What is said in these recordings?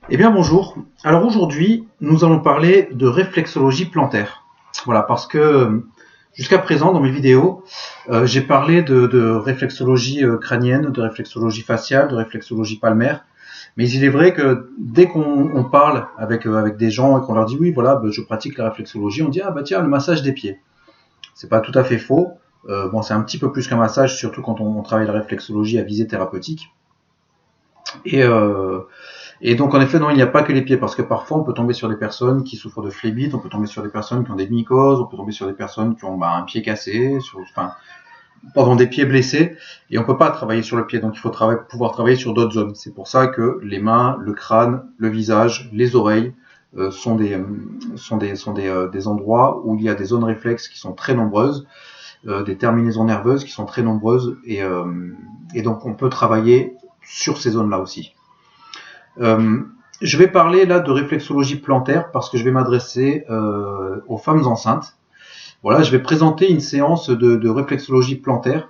Eh bien bonjour, alors aujourd'hui nous allons parler de réflexologie plantaire. Voilà, parce que jusqu'à présent dans mes vidéos, j'ai parlé de réflexologie crânienne, de réflexologie faciale, de réflexologie palmaire. Mais il est vrai que dès qu'on parle avec des gens et qu'on leur dit oui voilà je pratique la réflexologie, on dit ah bah tiens le massage des pieds. C'est pas tout à fait faux. Bon c'est un petit peu plus qu'un massage, surtout quand on travaille la réflexologie à visée thérapeutique. Et, euh, Et donc en effet, non, il n'y a pas que les pieds, parce que parfois on peut tomber sur des personnes qui souffrent de phlébite, on peut tomber sur des personnes qui ont des mycoses, on peut tomber sur des personnes qui ont un pied cassé, pardon, des pieds blessés, et on peut pas travailler sur le pied, donc il faut pouvoir travailler sur d'autres zones. C'est pour ça que les mains, le crâne, le visage, les oreilles des endroits où il y a des zones réflexes qui sont très nombreuses, des terminaisons nerveuses qui sont très nombreuses, et donc on peut travailler sur ces zones-là aussi. Euh, je vais parler là de réflexologie plantaire parce que je vais m'adresser aux femmes enceintes. Voilà, je vais présenter une séance de réflexologie plantaire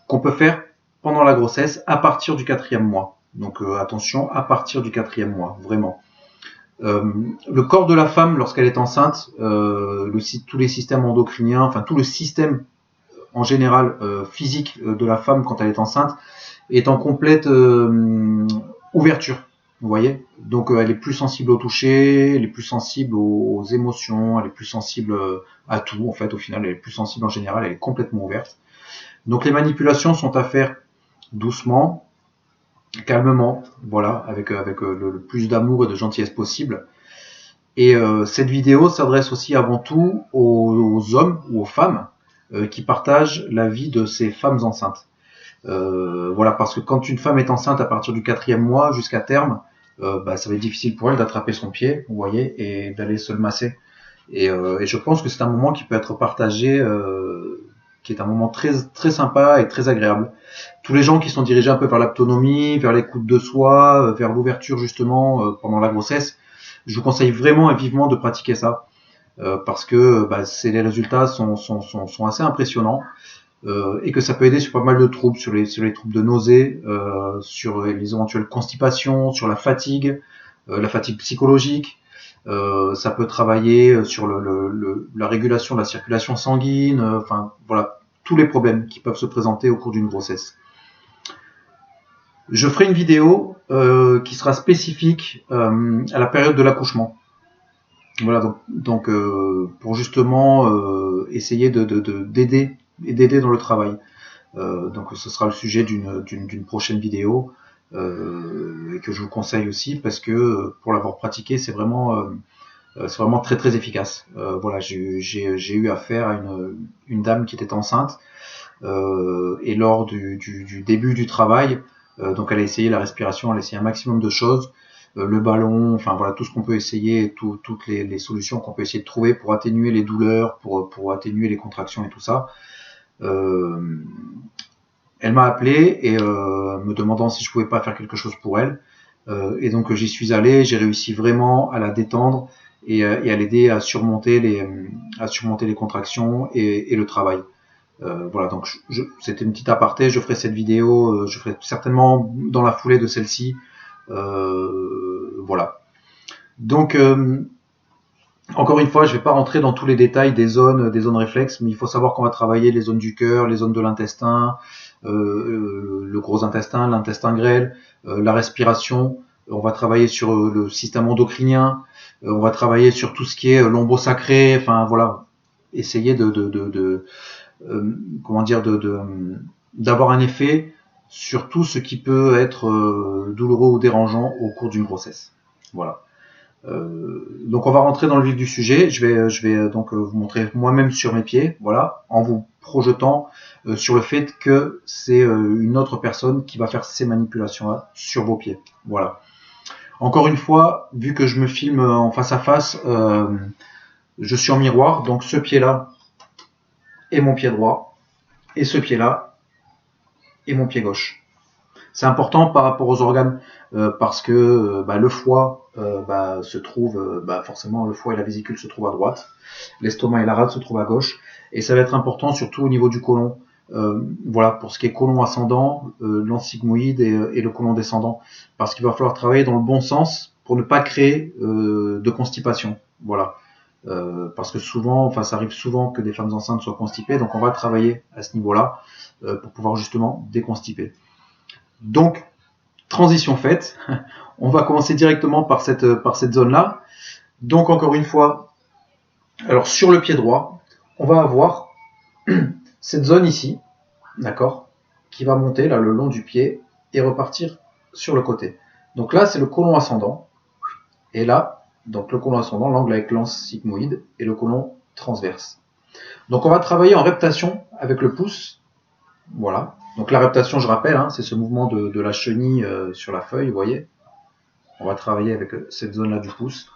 qu'on peut faire pendant la grossesse à partir du 4e mois. Donc attention, à partir du 4e mois, vraiment. Le corps de la femme lorsqu'elle est enceinte, tous les systèmes endocriniens, enfin tout le système en général physique de la femme quand elle est enceinte est en complète ouverture. Vous voyez, donc elle est plus sensible au toucher, elle est plus sensible aux émotions, elle est plus sensible à tout en fait. Au final, elle est plus sensible en général, elle est complètement ouverte. Donc les manipulations sont à faire doucement, calmement, voilà, avec le plus d'amour et de gentillesse possible. Et cette vidéo s'adresse aussi avant tout aux hommes ou aux femmes qui partagent la vie de ces femmes enceintes. Voilà, parce que quand une femme est enceinte à partir du 4e mois jusqu'à terme, ça va être difficile pour elle d'attraper son pied, vous voyez, et d'aller se le masser. Et je pense que c'est un moment qui peut être partagé, qui est un moment très très sympa et très agréable. Tous les gens qui sont dirigés un peu vers l'autonomie, vers l'écoute de soi, vers l'ouverture justement pendant la grossesse, je vous conseille vraiment et vivement de pratiquer ça, parce que les résultats sont assez impressionnants. Et que ça peut aider sur pas mal de troubles, sur les troubles de nausée, sur les éventuelles constipations, sur la fatigue psychologique. Ça peut travailler sur la régulation de la circulation sanguine, enfin voilà, tous les problèmes qui peuvent se présenter au cours d'une grossesse. Je ferai une vidéo qui sera spécifique à la période de l'accouchement. Voilà, donc pour justement essayer d'aider dans le travail. Donc ce sera le sujet d'une prochaine vidéo et que je vous conseille aussi parce que pour l'avoir pratiqué, c'est vraiment très très efficace. Voilà, j'ai eu affaire à une dame qui était enceinte et lors du début du travail, donc elle a essayé la respiration, elle a essayé un maximum de choses, le ballon, enfin voilà tout ce qu'on peut essayer, toutes les solutions qu'on peut essayer de trouver pour atténuer les douleurs, pour atténuer les contractions et tout ça. Euh, Elle m'a appelé et me demandant si je pouvais pas faire quelque chose pour elle. Et donc j'y suis allé, j'ai réussi vraiment à la détendre et à l'aider à surmonter les contractions et le travail. Voilà, donc c'était une petite aparté, je ferai cette vidéo, je ferai certainement dans la foulée de celle-ci. Voilà. Donc encore une fois, je ne vais pas rentrer dans tous les détails des zones réflexes, mais il faut savoir qu'on va travailler les zones du cœur, les zones de l'intestin, le gros intestin, l'intestin grêle, la respiration. On va travailler sur le système endocrinien, on va travailler sur tout ce qui est lombo sacré. Enfin voilà, essayer comment dire, d'avoir un effet sur tout ce qui peut être douloureux ou dérangeant au cours d'une grossesse. Voilà. Donc on va rentrer dans le vif du sujet. Je vais donc vous montrer moi-même sur mes pieds, voilà, en vous projetant sur le fait que c'est une autre personne qui va faire ces manipulations-là sur vos pieds. Voilà. Encore une fois, vu que je me filme en face à face, je suis en miroir, donc ce pied-là est mon pied droit, et ce pied-là est mon pied gauche. C'est important par rapport aux organes parce que le foie se trouve, forcément le foie et la vésicule se trouvent à droite, l'estomac et la rate se trouvent à gauche, et ça va être important surtout au niveau du côlon. Voilà, pour ce qui est côlon ascendant, l'ansigmoïde et le côlon descendant, parce qu'il va falloir travailler dans le bon sens pour ne pas créer de constipation. Voilà. Parce que souvent, enfin ça arrive souvent que des femmes enceintes soient constipées, donc on va travailler à ce niveau-là pour pouvoir justement déconstiper. Donc, transition faite, on va commencer directement par cette zone-là. Donc encore une fois, alors sur le pied droit, on va avoir cette zone ici, d'accord, qui va monter là le long du pied et repartir sur le côté. Donc là, c'est le côlon ascendant. Et là, donc le côlon ascendant, l'angle avec l'anse sigmoïde et le côlon transverse. Donc on va travailler en reptation avec le pouce. Voilà. Donc la reptation, je rappelle, hein, c'est ce mouvement de la chenille sur la feuille, vous voyez. On va travailler avec cette zone-là du pouce.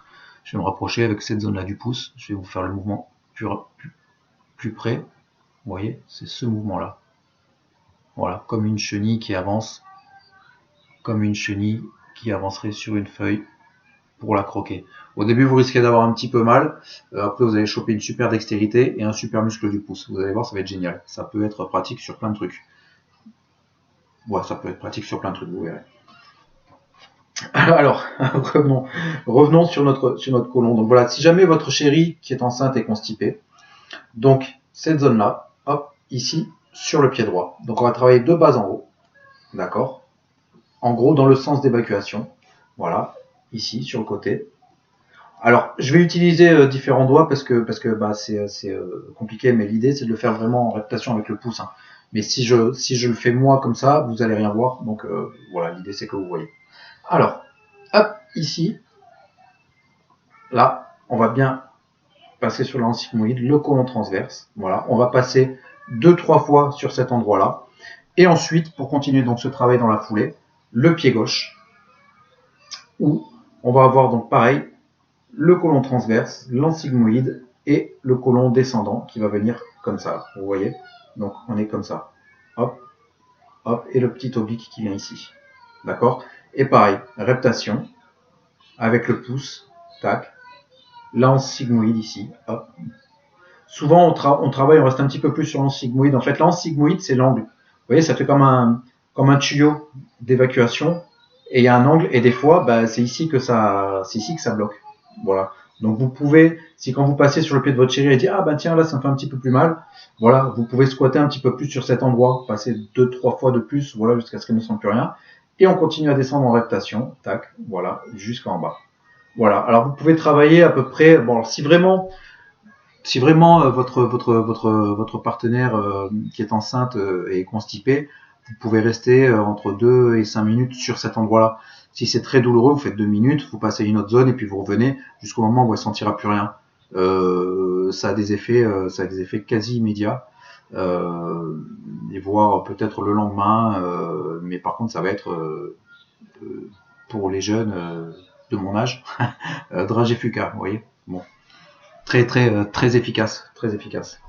Je vais me rapprocher avec cette zone-là du pouce. Je vais vous faire le mouvement plus près. Vous voyez, c'est ce mouvement-là. Voilà, comme une chenille qui avance, comme une chenille qui avancerait sur une feuille pour la croquer. Au début, vous risquez d'avoir un petit peu mal. Après, vous allez choper une super dextérité et un super muscle du pouce. Vous allez voir, ça va être génial. Ça peut être pratique sur plein de trucs. Ouais, ça peut être pratique sur plein de trucs, vous verrez. Alors, revenons sur notre côlon. Donc voilà, si jamais votre chérie qui est enceinte est constipée, donc cette zone-là, hop, ici, sur le pied droit. Donc on va travailler de bas en haut, d'accord? En gros, dans le sens d'évacuation. Voilà, ici, sur le côté. Alors, je vais utiliser différents doigts parce que bah, c'est compliqué, mais l'idée c'est de le faire vraiment en reptation avec le pouce. Hein. Mais si je le fais moi comme ça, vous allez rien voir. Donc voilà, l'idée c'est que vous voyez. Alors, hop, ici, là, on va bien passer sur l'anse sigmoïde, le côlon transverse. Voilà, on va passer 2-3 fois sur cet endroit-là. Et ensuite, pour continuer donc ce travail dans la foulée, le pied gauche, où on va avoir donc pareil, le côlon transverse, l'anse sigmoïde et le côlon descendant qui va venir comme ça, vous voyez. Donc on est comme ça, hop, hop, et le petit oblique qui vient ici, d'accord. Et pareil, reptation, avec le pouce, tac, l'anse sigmoïde ici, hop. Souvent on travaille, on reste un petit peu plus sur l'anse sigmoïde. En fait, l'anse sigmoïde c'est l'angle. Vous voyez, ça fait comme un tuyau d'évacuation et il y a un angle et des fois, bah, c'est ici que ça bloque. Voilà. Donc vous pouvez, si quand vous passez sur le pied de votre chérie et dire ah ben tiens là ça me fait un petit peu plus mal, voilà, vous pouvez squatter un petit peu plus sur cet endroit, passer 2-3 fois de plus, voilà, jusqu'à ce qu'elle ne sente plus rien, et on continue à descendre en reptation, tac, voilà, jusqu'en bas. Voilà. Alors vous pouvez travailler à peu près, bon si vraiment votre partenaire qui est enceinte est constipé, vous pouvez rester entre 2 et 5 minutes sur cet endroit-là. Si c'est très douloureux, vous faites 2 minutes, vous passez à une autre zone et puis vous revenez jusqu'au moment où elle ne sentira plus rien. Ça a des effets quasi immédiats, et voire peut-être le lendemain, mais par contre ça va être pour les jeunes de mon âge, dragée fuka, vous voyez. Bon. Très efficace, très efficace.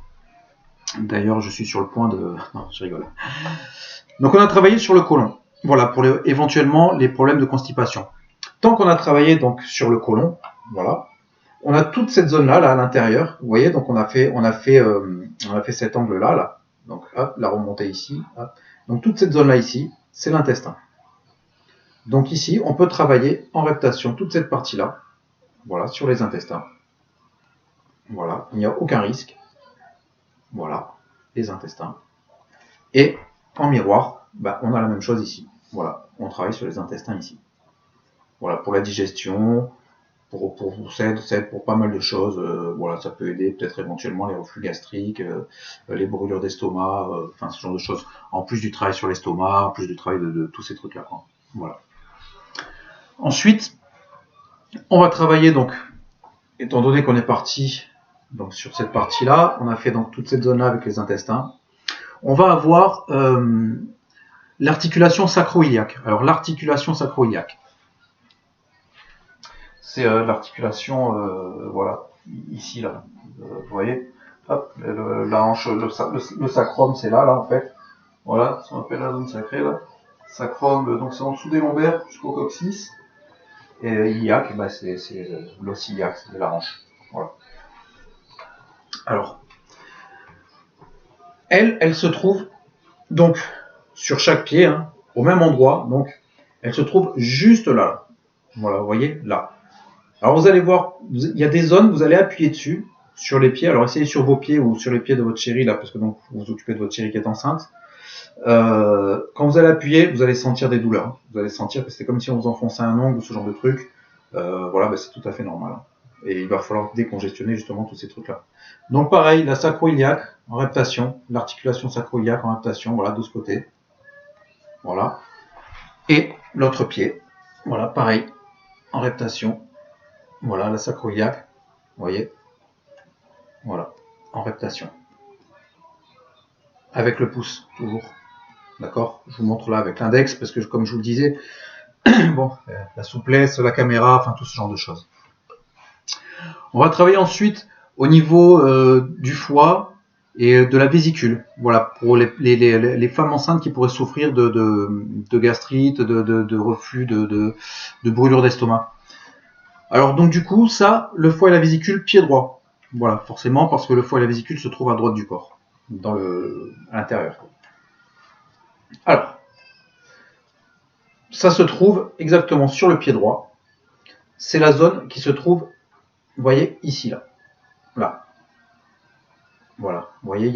D'ailleurs, je suis sur le point de... Non, je rigole. Donc, on a travaillé sur le côlon. Voilà, pour éventuellement les problèmes de constipation. Tant qu'on a travaillé donc sur le côlon, voilà, on a toute cette zone-là, là, à l'intérieur. Vous voyez, donc on a fait cet angle-là, là. Donc, hop, la remontée ici. Hop. Donc, toute cette zone-là ici, c'est l'intestin. Donc ici, on peut travailler en reptation toute cette partie-là, voilà, sur les intestins. Voilà, il n'y a aucun risque. Voilà, les intestins. Et en miroir, bah, on a la même chose ici. Voilà, on travaille sur les intestins ici. Voilà, pour la digestion, ça aide pour pas mal de choses. Voilà, ça peut aider peut-être éventuellement les reflux gastriques, les brûlures d'estomac, enfin ce genre de choses. En plus du travail sur l'estomac, en plus du travail de tous ces trucs-là. Voilà. Ensuite, on va travailler donc, étant donné qu'on est parti donc sur cette partie-là, on a fait donc toute cette zone-là avec les intestins. On va avoir l'articulation sacro-iliaque. Alors l'articulation sacro-iliaque, c'est l'articulation, voilà, ici là. Vous voyez, hop, la hanche, le sacrum, c'est là en fait. Voilà, ce qu'on appelle la zone sacrée là. Sacrum, donc c'est en dessous des lombaires jusqu'au coccyx. Et iliaque, bah, c'est l'os iliaque, c'est la hanche. Voilà. Alors, elle se trouve donc sur chaque pied, hein, au même endroit. Donc, elle se trouve juste là. Voilà, vous voyez, là. Alors vous allez voir, il y a des zones, vous allez appuyer dessus, sur les pieds. Alors essayez sur vos pieds ou sur les pieds de votre chérie, là, parce que donc vous vous occupez de votre chérie qui est enceinte. Quand vous allez appuyer, vous allez sentir des douleurs. Vous allez sentir que c'est comme si on vous enfonçait un ongle ou ce genre de truc. Voilà, bah, c'est tout à fait normal. Et il va falloir décongestionner justement tous ces trucs-là. Donc pareil, la sacro-iliaque en reptation, l'articulation sacro-iliaque en reptation, voilà, de ce côté. Voilà. Et l'autre pied, voilà, pareil, en reptation. Voilà, la sacro-iliaque, vous voyez. Voilà, en reptation. Avec le pouce, toujours. D'accord? Je vous montre là avec l'index, parce que comme je vous le disais, bon, la souplesse, la caméra, enfin tout ce genre de choses. On va travailler ensuite au niveau du foie et de la vésicule. Voilà, pour les femmes enceintes qui pourraient souffrir de gastrite, de reflux, de brûlure d'estomac. Alors donc du coup, ça, le foie et la vésicule, pied droit. Voilà, forcément, parce que le foie et la vésicule se trouvent à droite du corps, à l'intérieur. Alors, ça se trouve exactement sur le pied droit. C'est la zone qui se trouve, vous voyez, ici, là. Là. Voilà. Vous voyez,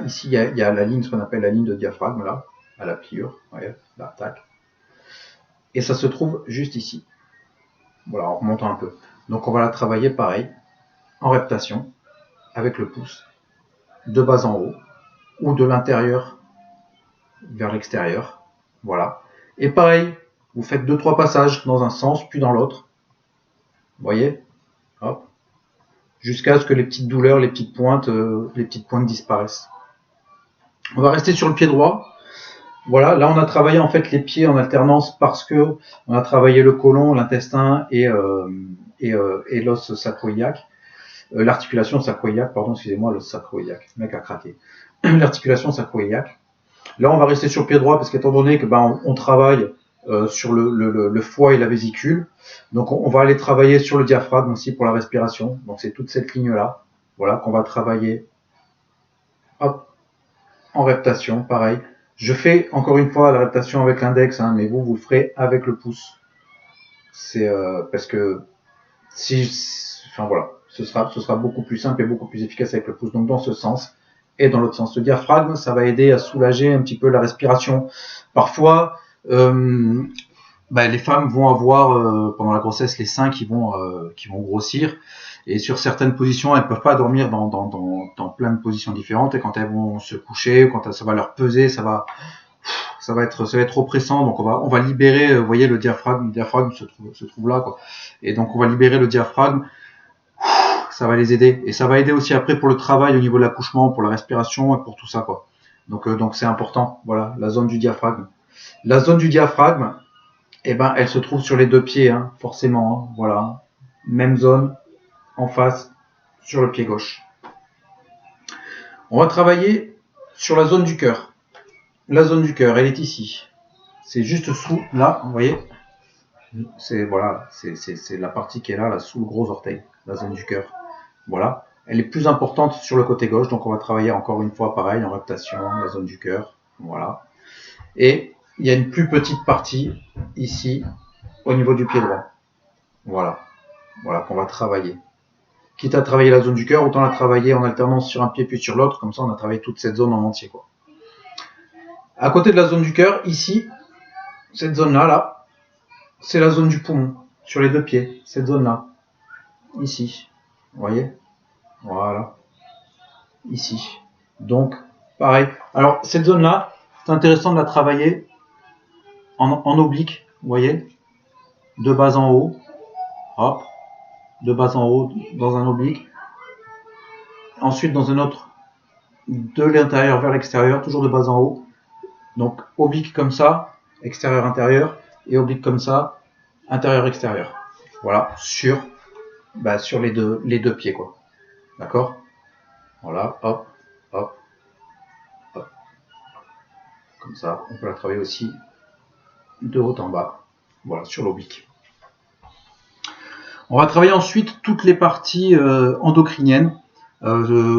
ici, il y a la ligne, ce qu'on appelle la ligne de diaphragme, là, à la pliure. Vous voyez, là, tac. Et ça se trouve juste ici. Voilà, en remontant un peu. Donc, on va la travailler pareil, en reptation, avec le pouce, de bas en haut, ou de l'intérieur vers l'extérieur. Voilà. Et pareil, vous faites 2-3 passages dans un sens, puis dans l'autre. Vous voyez? Hop. Jusqu'à ce que les petites douleurs, les petites pointes disparaissent. On va rester sur le pied droit. Voilà, là on a travaillé en fait les pieds en alternance parce que on a travaillé le côlon, l'intestin et l'os sacro-iliaque. L'articulation sacro-iliaque, pardon, excusez-moi, l'os sacro-iliaque. Le mec a craqué. L'articulation sacro-iliaque. Là on va rester sur le pied droit parce qu'étant donné que on travaille sur le foie et la vésicule, donc on va aller travailler sur le diaphragme aussi pour la respiration. Donc c'est toute cette ligne là, voilà, qu'on va travailler. Hop, en reptation, pareil. Je fais encore une fois la reptation avec l'index, hein, mais vous le ferez avec le pouce. C'est parce que enfin voilà, ce sera beaucoup plus simple et beaucoup plus efficace avec le pouce. Donc dans ce sens et dans l'autre sens. Le diaphragme, ça va aider à soulager un petit peu la respiration. Parfois, les femmes vont avoir pendant la grossesse les seins qui vont grossir. Et sur certaines positions, elles ne peuvent pas dormir dans plein de positions différentes. Et quand elles vont se coucher, quand ça va leur peser, ça va être oppressant. Donc on va libérer, vous voyez, le diaphragme se trouve là, quoi. Et donc on va libérer le diaphragme. Ça va les aider. Et ça va aider aussi après pour le travail au niveau de l'accouchement, pour la respiration et pour tout ça, quoi. Donc c'est important. Voilà, la zone du diaphragme. La zone du diaphragme, elle se trouve sur les deux pieds, hein, forcément. Hein, voilà, même zone en face sur le pied gauche. On va travailler sur la zone du cœur. La zone du cœur, elle est ici. C'est juste sous, là, vous voyez. C'est la partie qui est là, sous le gros orteil, la zone du cœur. Voilà. Elle est plus importante sur le côté gauche, donc on va travailler encore une fois pareil en reptation, la zone du cœur. Voilà. Et il y a une plus petite partie ici au niveau du pied droit. Voilà. Voilà qu'on va travailler. Quitte à travailler la zone du cœur, autant la travailler en alternance sur un pied puis sur l'autre, comme ça on a travaillé toute cette zone en entier, quoi. À côté de la zone du cœur, ici, cette zone-là, là, c'est la zone du poumon, sur les deux pieds, cette zone-là, ici, vous voyez, voilà, ici. Donc, pareil. Alors, cette zone-là, c'est intéressant de la travailler en oblique, vous voyez, de bas en haut, hop, de bas en haut, dans un oblique. Ensuite, dans un autre, de l'intérieur vers l'extérieur, toujours de bas en haut. Donc, oblique comme ça, extérieur-intérieur, et oblique comme ça, intérieur-extérieur. Voilà, sur les deux pieds, quoi. D'accord? Voilà, hop, hop, hop. Comme ça, on peut la travailler aussi de haut en bas. Voilà, sur l'oblique. On va travailler ensuite toutes les parties endocriniennes,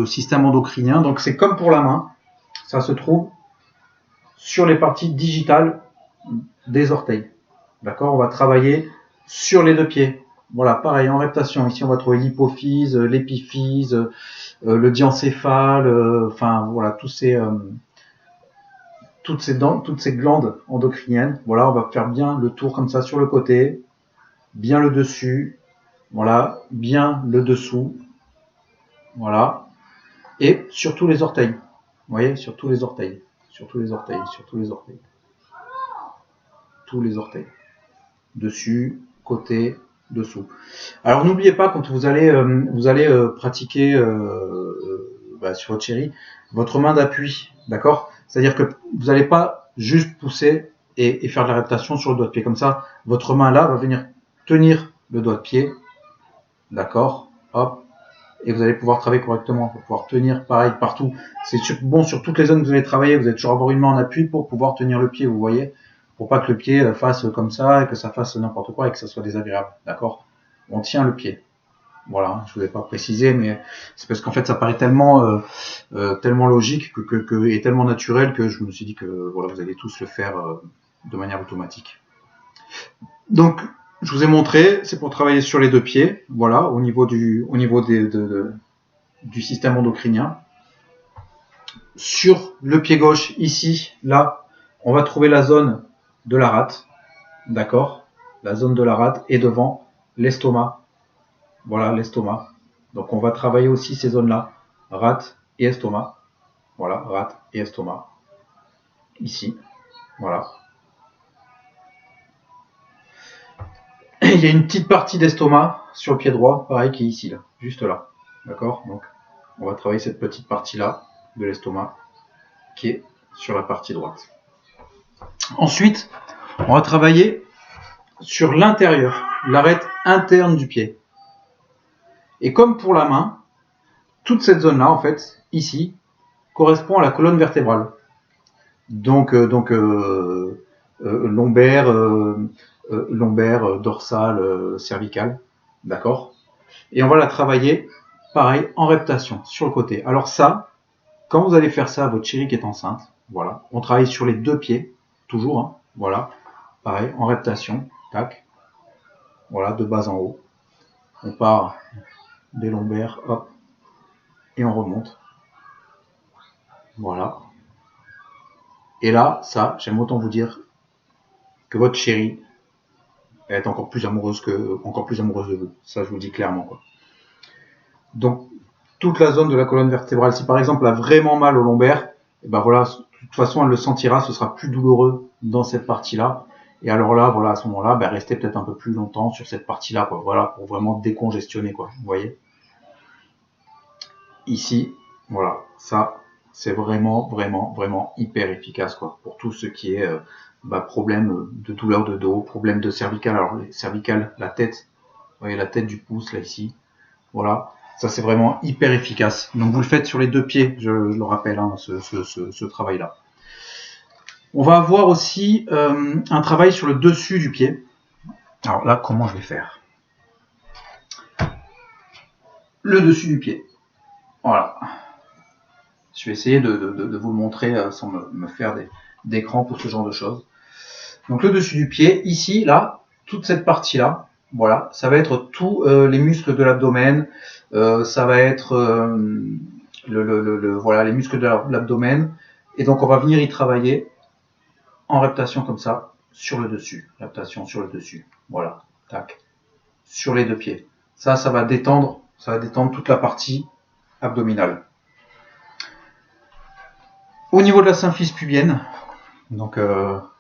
système endocrinien. Donc, c'est comme pour la main. Ça se trouve sur les parties digitales des orteils. D'accord? On va travailler sur les deux pieds. Voilà, pareil, en reptation. Ici, on va trouver l'hypophyse, l'épiphyse, le diencéphale, enfin, voilà, toutes ces glandes endocriniennes. Voilà, on va faire bien le tour comme ça sur le côté, bien le dessus, voilà, bien le dessous, voilà, et sur tous les orteils. Vous voyez, sur tous les orteils, sur tous les orteils, sur tous les orteils, tous les orteils, dessus, côté, dessous. Alors n'oubliez pas, quand vous allez pratiquer sur votre chéri, votre main d'appui, d'accord? C'est-à-dire que vous n'allez pas juste pousser et faire de la répétition sur le doigt de pied. Comme ça, votre main là va venir tenir le doigt de pied, d'accord? Hop, et vous allez pouvoir travailler correctement. Vous allez pouvoir tenir pareil partout. C'est bon sur toutes les zones que vous allez travailler, vous allez toujours avoir une main en appui pour pouvoir tenir le pied, vous voyez? Pour pas que le pied fasse comme ça et que ça fasse n'importe quoi et que ça soit désagréable, d'accord? On tient le pied. Voilà, je ne vous ai pas précisé, mais c'est parce qu'en fait ça paraît tellement logique et tellement naturel que je me suis dit que voilà, vous allez tous le faire de manière automatique. Donc, je vous ai montré, c'est pour travailler sur les deux pieds, voilà, au niveau du système endocrinien. Sur le pied gauche, ici, là, on va trouver la zone de la rate, d'accord? La zone de la rate est devant l'estomac. Voilà, l'estomac. Donc on va travailler aussi ces zones-là, rate et estomac. Voilà, rate et estomac. Ici, voilà. Et il y a une petite partie d'estomac sur le pied droit, pareil, qui est ici, là, juste là. D'accord? Donc on va travailler cette petite partie-là de l'estomac qui est sur la partie droite. Ensuite, on va travailler sur l'intérieur, l'arête interne du pied. Et comme pour la main, toute cette zone-là, en fait, ici, correspond à la colonne vertébrale. Donc lombaire, dorsale, cervicale, d'accord? Et on va la travailler, pareil, en reptation, sur le côté. Alors ça, quand vous allez faire ça à votre chérie qui est enceinte, voilà, on travaille sur les deux pieds, toujours, hein, voilà, pareil, en reptation, tac, voilà, de bas en haut. On part des lombaires, hop, et on remonte. Voilà. Et là, ça, j'aime autant vous dire que votre chérie est encore plus amoureuse de vous. Ça, je vous le dis clairement, quoi. Donc, toute la zone de la colonne vertébrale, si par exemple elle a vraiment mal au lombaire, et ben voilà, de toute façon, elle le sentira, ce sera plus douloureux dans cette partie-là. Et alors là, voilà, à ce moment-là, ben, restez peut-être un peu plus longtemps sur cette partie-là, quoi. Voilà, pour vraiment décongestionner, quoi. Vous voyez? Ici, voilà, ça, c'est vraiment, vraiment, vraiment hyper efficace, quoi, pour tout ce qui est problème de douleur de dos, problème de cervical. Alors, les cervicales, la tête, vous voyez la tête du pouce, là, ici, voilà. Ça, c'est vraiment hyper efficace. Donc, vous le faites sur les deux pieds, je le rappelle, hein, ce travail-là. On va avoir aussi un travail sur le dessus du pied. Alors là, comment je vais faire? Le dessus du pied. Voilà. Je vais essayer de vous le montrer sans me faire d'écran pour ce genre de choses. Donc le dessus du pied, ici, là, toute cette partie-là, voilà, ça va être tous les muscles de l'abdomen, ça va être voilà, les muscles de l'abdomen, et donc on va venir y travailler en reptation comme ça, sur le dessus, reptation sur le dessus, voilà, tac, sur les deux pieds. Ça va détendre toute la partie abdominale. Au niveau de la symphyse pubienne, donc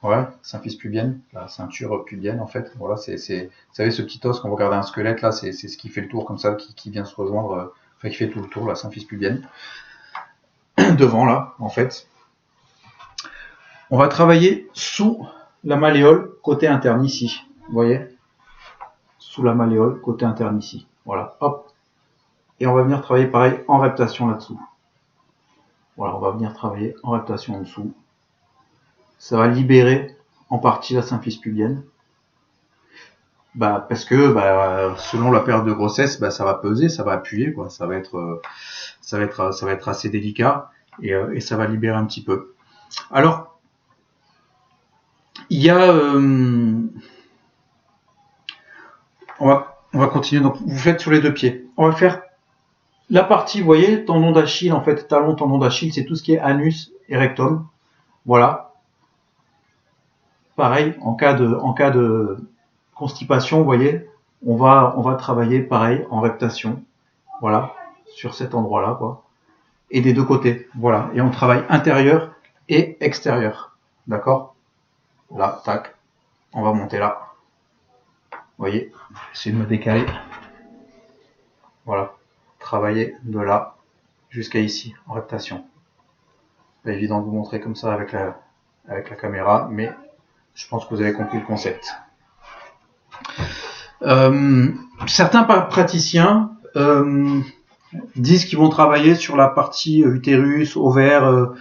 ouais, symphyse pubienne, la ceinture pubienne en fait, voilà, c'est vous savez ce petit os quand vous regardez un squelette là, c'est ce qui fait le tour comme ça, qui vient se rejoindre, enfin qui fait tout le tour, la symphyse pubienne, devant là en fait. On va travailler sous la malléole côté interne ici, vous voyez, sous la malléole côté interne ici, voilà, hop, et on va venir travailler pareil en reptation là-dessous. Voilà, on va venir travailler en reptation en dessous. Ça va libérer en partie la symphyse pubienne. Parce que selon la période de grossesse, ça va peser, ça va appuyer, quoi. Ça va être assez délicat et ça va libérer un petit peu. Alors, il y a on va continuer. Donc, vous faites sur les deux pieds. On va faire la partie, vous voyez, tendon d'Achille, en fait, talon, tendon d'Achille, c'est tout ce qui est anus et rectum. Voilà. Pareil, en cas de constipation, vous voyez, on va travailler pareil en reptation. Voilà, sur cet endroit-là, quoi. Et des deux côtés. Voilà. Et on travaille intérieur et extérieur. D'accord? Là, tac. On va monter là. Vous voyez, j'essaie de me décaler. Voilà. Travailler de là jusqu'à ici, en reptation. Pas évident de vous montrer comme ça avec la caméra, mais je pense que vous avez compris le concept. Certains praticiens disent qu'ils vont travailler sur la partie utérus, ovaire,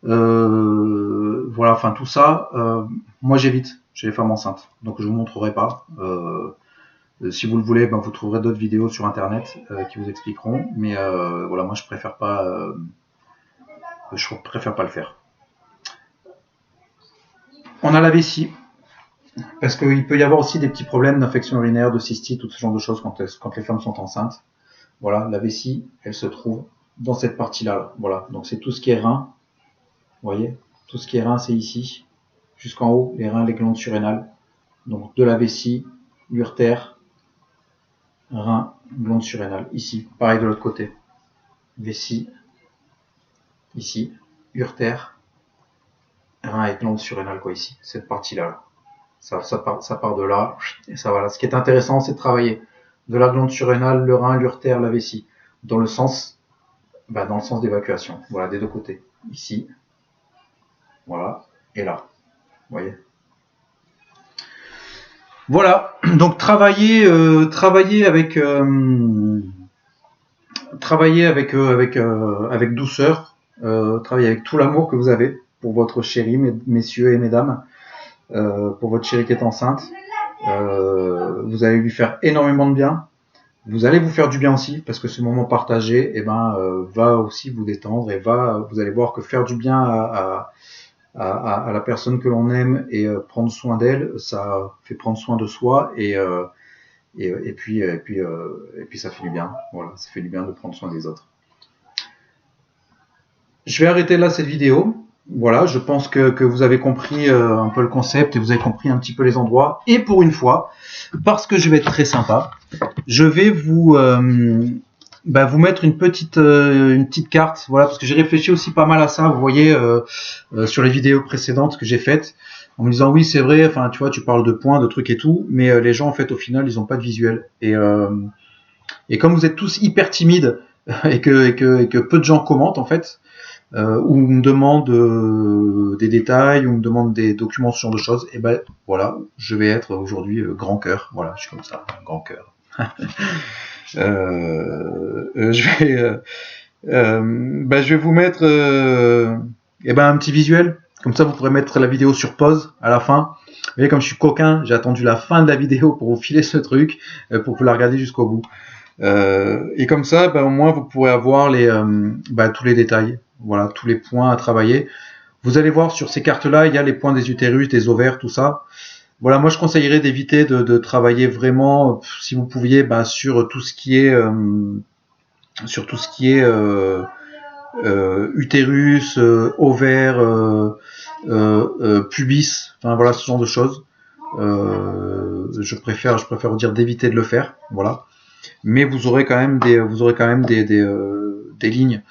voilà, enfin tout ça. Moi j'évite chez les femmes enceintes, donc je vous montrerai pas. Si vous le voulez, ben, vous trouverez d'autres vidéos sur internet qui vous expliqueront, mais voilà, moi je préfère pas le faire. On a la vessie, parce qu'il peut y avoir aussi des petits problèmes d'infection urinaire, de cystite, tout ce genre de choses quand les femmes sont enceintes. Voilà, la vessie, elle se trouve dans cette partie-là. Voilà, donc c'est tout ce qui est rein. Vous voyez, tout ce qui est rein, c'est ici, jusqu'en haut, les reins, les glandes surrénales. Donc de la vessie, l'urtère, rein, glande surrénale. Ici, pareil de l'autre côté. Vessie, ici, urtère, rein et glande surrénale, quoi, ici. Cette partie-là. Ça part de là, et ça va là. Ce qui est intéressant, c'est de travailler de la glande surrénale, le rein, l'urtère, la vessie, dans le sens d'évacuation. Voilà, des deux côtés. Ici, voilà, et là. Vous voyez. Voilà, donc travailler avec douceur, travailler avec tout l'amour que vous avez pour votre chérie, messieurs et mesdames. Pour votre chérie qui est enceinte, vous allez lui faire énormément de bien. Vous allez vous faire du bien aussi, parce que ce moment partagé, va aussi vous détendre et vous allez voir que faire du bien à la personne que l'on aime et prendre soin d'elle, ça fait prendre soin de soi et puis ça fait du bien. Voilà, ça fait du bien de prendre soin des autres. Je vais arrêter là cette vidéo. Voilà, je pense que vous avez compris un peu le concept et vous avez compris un petit peu les endroits. Et pour une fois, parce que je vais être très sympa, je vais vous mettre une petite carte. Voilà, parce que j'ai réfléchi aussi pas mal à ça. Vous voyez sur les vidéos précédentes que j'ai faites, en me disant oui c'est vrai. Enfin tu vois, tu parles de points, de trucs et tout, mais les gens en fait au final ils n'ont pas de visuel. Et comme vous êtes tous hyper timides et que peu de gens commentent en fait. Ou me demande des détails, ou me demande des documents, ce genre de choses, et ben voilà, je vais être aujourd'hui grand cœur. Voilà, je suis comme ça, grand cœur. Je vais vous mettre un petit visuel, comme ça vous pourrez mettre la vidéo sur pause à la fin. Vous voyez, comme je suis coquin, j'ai attendu la fin de la vidéo pour vous filer ce truc, pour que vous la regardiez jusqu'au bout. Et comme ça, au moins vous pourrez avoir tous les détails. Voilà, tous les points à travailler. Vous allez voir sur ces cartes-là, il y a les points des utérus, des ovaires, tout ça. Voilà, moi je conseillerais d'éviter de travailler vraiment, si vous pouviez, sur tout ce qui est utérus, ovaire, pubis, enfin voilà, ce genre de choses. Je préfère vous dire d'éviter de le faire, voilà. Mais vous aurez quand même des lignes.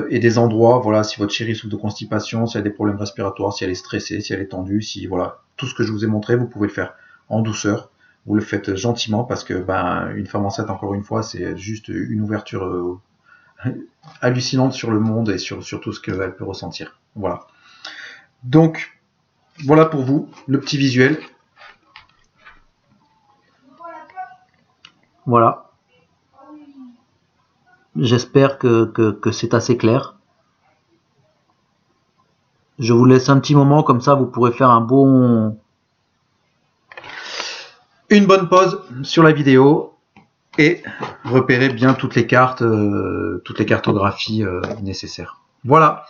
Et des endroits, voilà, si votre chérie souffre de constipation, si elle a des problèmes respiratoires, si elle est stressée, si elle est tendue, si voilà, tout ce que je vous ai montré, vous pouvez le faire en douceur, vous le faites gentiment parce que une femme enceinte, encore une fois, c'est juste une ouverture hallucinante sur le monde et sur tout ce qu'elle peut ressentir. Voilà. Donc, voilà pour vous, le petit visuel. Voilà. J'espère que c'est assez clair. Je vous laisse un petit moment, comme ça vous pourrez faire une bonne pause sur la vidéo et repérer bien toutes les cartographies nécessaires. Voilà.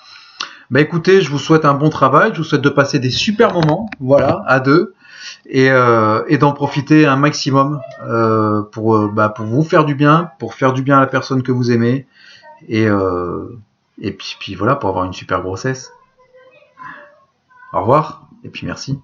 Écoutez, je vous souhaite un bon travail, je vous souhaite de passer des super moments, voilà, à deux. et d'en profiter un maximum pour vous faire du bien, pour faire du bien à la personne que vous aimez et puis voilà, pour avoir une super grossesse. Au revoir et puis merci.